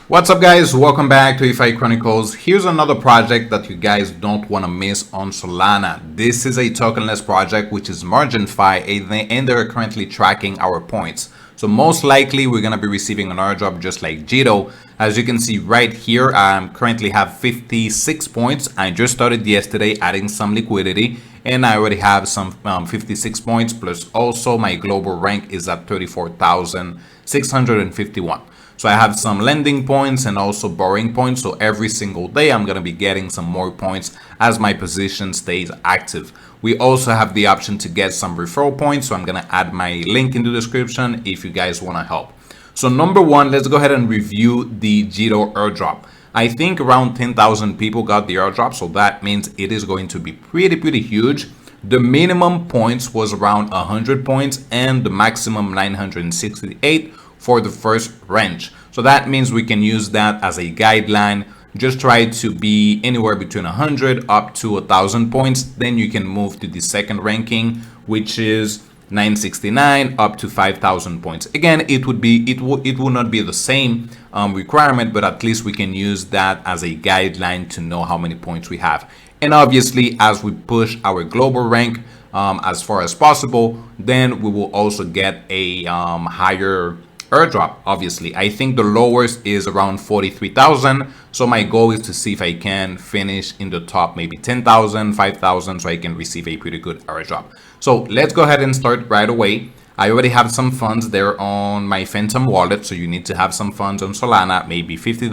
What's up, guys? Welcome back to DeFi Chronicles. Here's another project that you guys don't want to miss on Solana. This is a tokenless project which is MarginFi, and they're currently tracking our points. So most likely we're going to be receiving an airdrop just like Jito. As you can see right here, I currently have 56 points. I just started yesterday adding some liquidity, and I already have some 56 points, plus also my global rank is at 34,651. So I have some lending points and also borrowing points. So every single day I'm going to be getting some more points as my position stays active. We also have the option to get some referral points. So I'm going to add my link in the description if you guys want to help. So number one, let's go ahead and review the Jito airdrop. I think around 10,000 people got the airdrop. So that means it is going to be pretty huge. The minimum points was around 100 points and the maximum 968 for the first range. So that means we can use that as a guideline. Just try to be anywhere between 100 up to 1,000 points. Then you can move to the second ranking, which is 969 up to 5,000 points. Again, it will not be the same requirement, but at least we can use that as a guideline to know how many points we have. And obviously, as we push our global rank as far as possible, then we will also get a higher airdrop. Obviously, I think the lowest is around 43,000. So my goal is to see if I can finish in the top, maybe 10,000, 5,000, so I can receive a pretty good airdrop. So let's go ahead and start right away. I already have some funds there on my Phantom wallet. So you need to have some funds on Solana, maybe $50,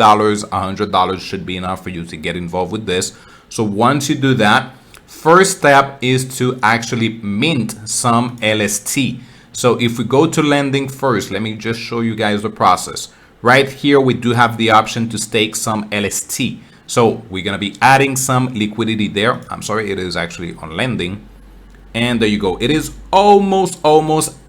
$100 should be enough for you to get involved with this. So once you do that, first step is to actually mint some LST. So if we go to lending first, let me just show you guys the process. Right here, we do have the option to stake some LST. So we're going to be adding some liquidity there. I'm sorry, it is actually on lending. And there you go. It is almost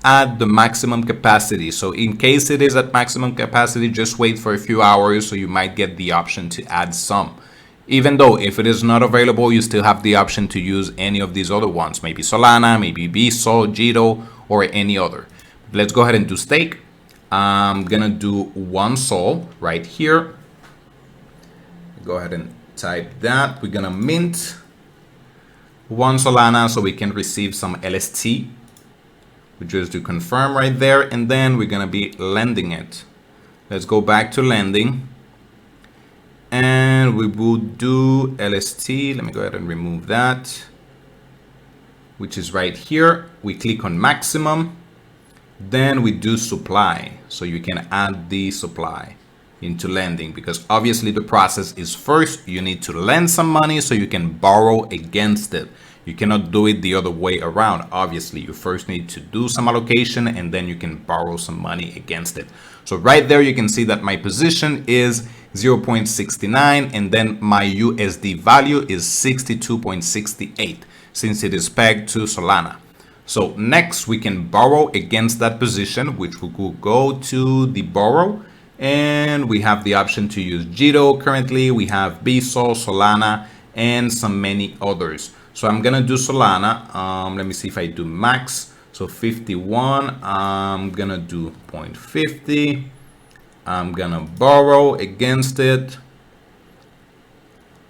at the maximum capacity. So in case it is at maximum capacity, just wait for a few hours. So you might get the option to add some. Even though if it is not available, you still have the option to use any of these other ones. Maybe Solana, maybe BSO, Jito, or any other. Let's go ahead and do stake. I'm gonna do 1 Sol right here. Go ahead and type that. We're gonna mint 1 Solana so we can receive some LST. We just do confirm right there, and then we're gonna be lending it. Let's go back to lending. And we will do LST. Let me go ahead and remove that, which is right here. We click on maximum. Then we do supply. So you can add the supply into lending, because obviously the process is first you need to lend some money so you can borrow against it. You cannot do it the other way around. Obviously, you first need to do some allocation and then you can borrow some money against it. So right there, you can see that my position is 0.69 and then my USD value is 62.68 since it is pegged to Solana. So next we can borrow against that position, which we could go to the borrow, and we have the option to use Jito. Currently we have BSO, Solana, and some many others. So I'm gonna do Solana. Let me see if I do max. So 51, I'm gonna do 0.50. I'm gonna borrow against it,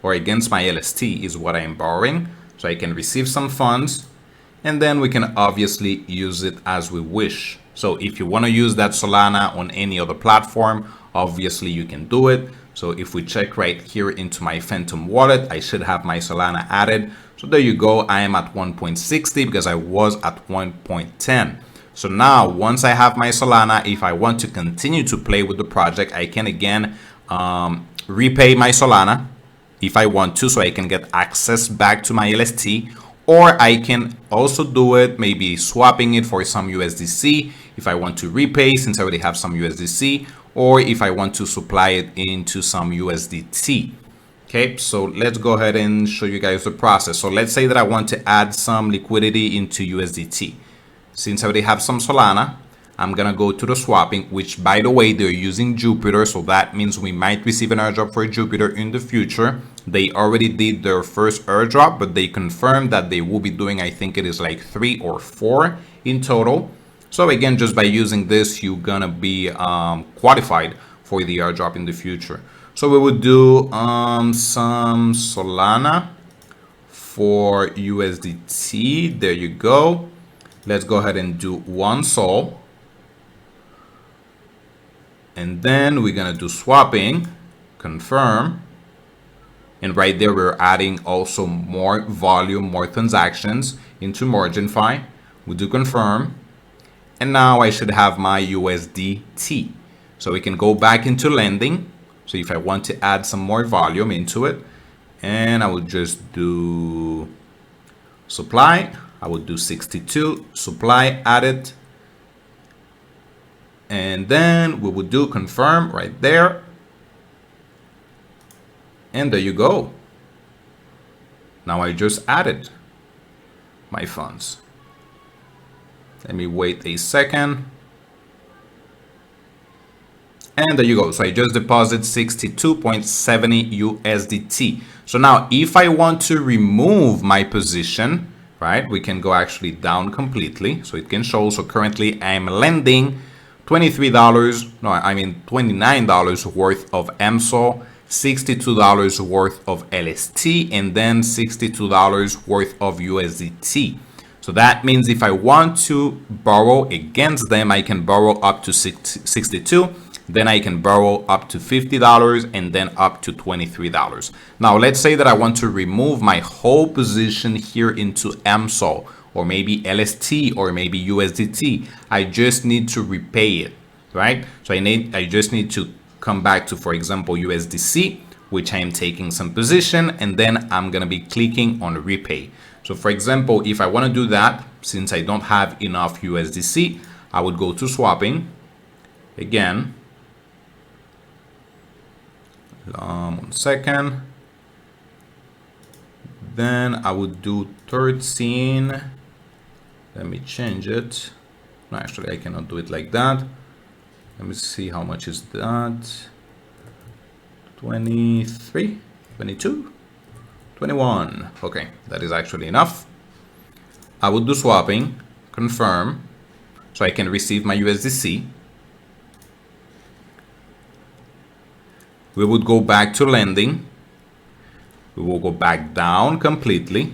or against my LST is what I'm borrowing. So I can receive some funds, and then we can obviously use it as we wish. So if you want to use that Solana on any other platform, obviously you can do it. So if we check right here into my Phantom wallet, I should have my Solana added. So there you go. I am at 1.60 because I was at 1.10. So now once I have my Solana, if I want to continue to play with the project, I can again repay my Solana if I want to, so I can get access back to my LST. Or I can also do it, maybe swapping it for some USDC if I want to repay, since I already have some USDC, or if I want to supply it into some USDT. Okay, so let's go ahead and show you guys the process. So let's say that I want to add some liquidity into USDT. Since I already have some Solana, I'm gonna go to the swapping, which by the way, they're using Jupiter. So that means we might receive an airdrop for Jupiter in the future. They already did their first airdrop, but they confirmed that they will be doing, I think it is like 3 or 4 in total. So again, just by using this, you're gonna be qualified for the airdrop in the future. So we would do some Solana for USDT. There you go. Let's go ahead and do 1 Sol. And then we're gonna do swapping, confirm. And right there, we're adding also more volume, more transactions into MarginFi. We do confirm. And now I should have my USDT. So we can go back into lending. So if I want to add some more volume into it, and I would just do supply. I would do 62, supply added. And then we would do confirm right there. And there you go. Now I just added my funds. Let me wait a second. And there you go. So I just deposited 62.70 USDT. So now if I want to remove my position, right, we can go actually down completely. So it can show. So currently I'm lending $29 worth of MSOL, $62 worth of LST, and then $62 worth of USDT. So that means if I want to borrow against them, I can borrow up to 62, then I can borrow up to $50, and then up to $23. Now let's say that I want to remove my whole position here into MSOL, or maybe LST, or maybe USDT. I just need to repay it, right? So I just need to come back to, for example, USDC, which I am taking some position, and then I'm gonna be clicking on repay. So for example, if I want to do that, since I don't have enough USDC, I would go to swapping again. 1 second. Then I would do 13. Let me change it. No, actually I cannot do it like that. Let me see how much is that. 23, 22, 21. Okay, that is actually enough. I would do swapping, confirm, so I can receive my USDC. We would go back to lending. We will go back down completely.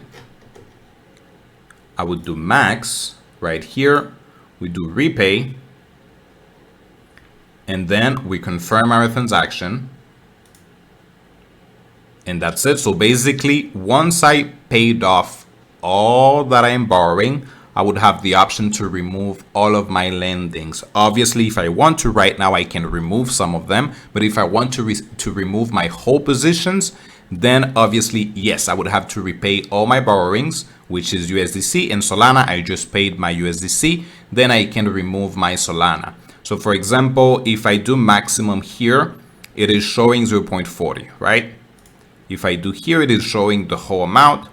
I would do max right here. We do repay. And then we confirm our transaction. And that's it. So basically, once I paid off all that I am borrowing, I would have the option to remove all of my lendings. Obviously, if I want to right now, I can remove some of them. But if I want to remove my whole positions, then obviously, yes, I would have to repay all my borrowings, which is USDC and Solana. I just paid my USDC. Then I can remove my Solana. So for example, if I do maximum here, it is showing 0.40, right? If I do here, it is showing the whole amount.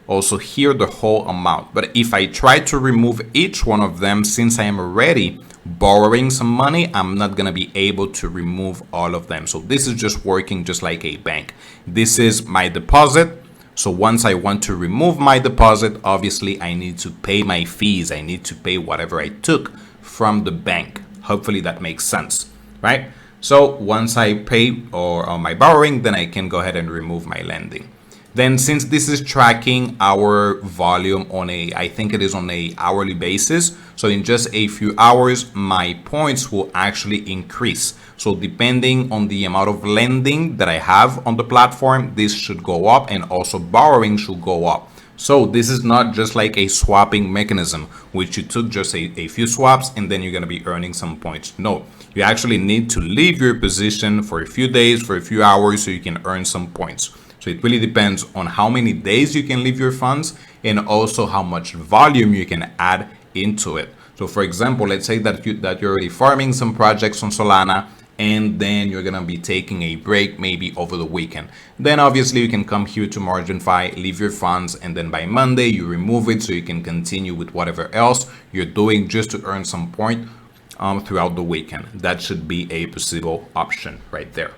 Also here, the whole amount. But if I try to remove each one of them, since I am already borrowing some money, I'm not going to be able to remove all of them. So this is just working just like a bank. This is my deposit. So once I want to remove my deposit, obviously I need to pay my fees. I need to pay whatever I took from the bank. Hopefully that makes sense, right? So once I pay or on my borrowing, then I can go ahead and remove my lending. Then since this is tracking our volume on I think it is on a hourly basis. So in just a few hours, my points will actually increase. So depending on the amount of lending that I have on the platform, this should go up, and also borrowing should go up. So this is not just like a swapping mechanism, which you took just a few swaps and then you're going to be earning some points. No, you actually need to leave your position for a few days, for a few hours, so you can earn some points. So it really depends on how many days you can leave your funds and also how much volume you can add into it. So for example, let's say that you're already farming some projects on Solana, and then you're going to be taking a break maybe over the weekend. Then obviously you can come here to MarginFi, leave your funds, and then by Monday you remove it so you can continue with whatever else you're doing just to earn some point throughout the weekend. That should be a possible option right there.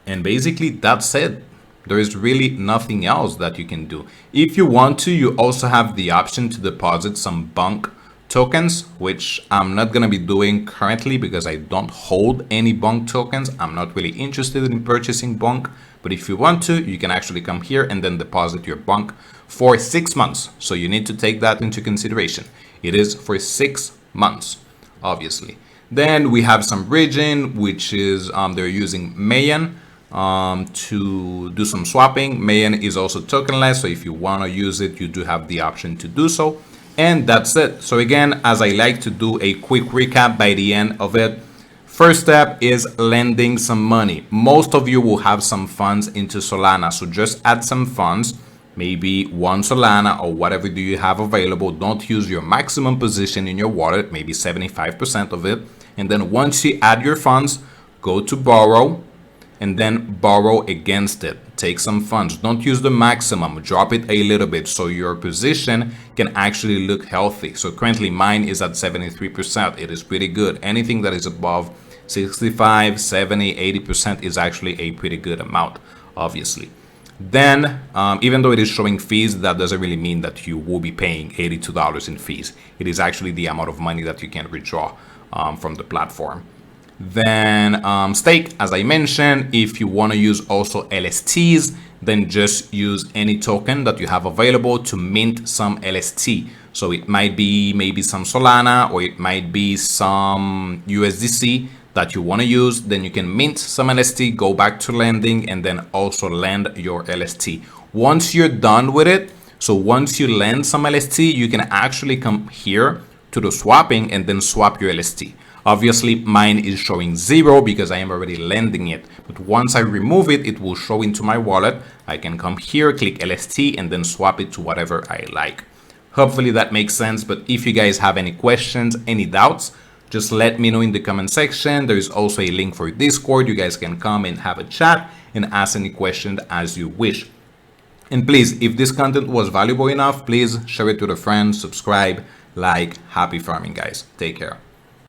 And basically that's it. There is really nothing else that you can do. If you want to, you also have the option to deposit some BUNC tokens, which I'm not going to be doing currently because I don't hold any BONK tokens. I'm not really interested in purchasing BONK, but if you want to, you can actually come here and then deposit your BONK for 6 months. So you need to take that into consideration. It is for 6 months, obviously. Then we have some bridging, which is they're using Mayan to do some swapping. Mayan is also tokenless, so if you want to use it, you do have the option to do so. And that's it. So again, as I like to do a quick recap by the end of it, first step is lending some money. Most of you will have some funds into Solana, so just add some funds, maybe 1 Solana or whatever do you have available. Don't use your maximum position in your wallet, maybe 75% of it. And then once you add your funds, go to borrow and then borrow against it. Take some funds. Don't use the maximum. Drop it a little bit so your position can actually look healthy. So currently mine is at 73%. It is pretty good. Anything that is above 65, 70, 80% is actually a pretty good amount, obviously. Then, even though it is showing fees, that doesn't really mean that you will be paying $82 in fees. It is actually the amount of money that you can withdraw from the platform. Then stake, as I mentioned, if you want to use also LSTs, then just use any token that you have available to mint some LST. So it might be maybe some Solana or it might be some USDC that you want to use. Then you can mint some LST, go back to lending, and then also lend your LST. Once you're done with it, so once you lend some LST, you can actually come here to the swapping and then swap your LST. Obviously, mine is showing 0 because I am already lending it. But once I remove it, it will show into my wallet. I can come here, click LST, and then swap it to whatever I like. Hopefully that makes sense. But if you guys have any questions, any doubts, just let me know in the comment section. There is also a link for Discord. You guys can come and have a chat and ask any questions as you wish. And please, if this content was valuable enough, please share it with a friend, subscribe, like. Happy farming, guys. Take care.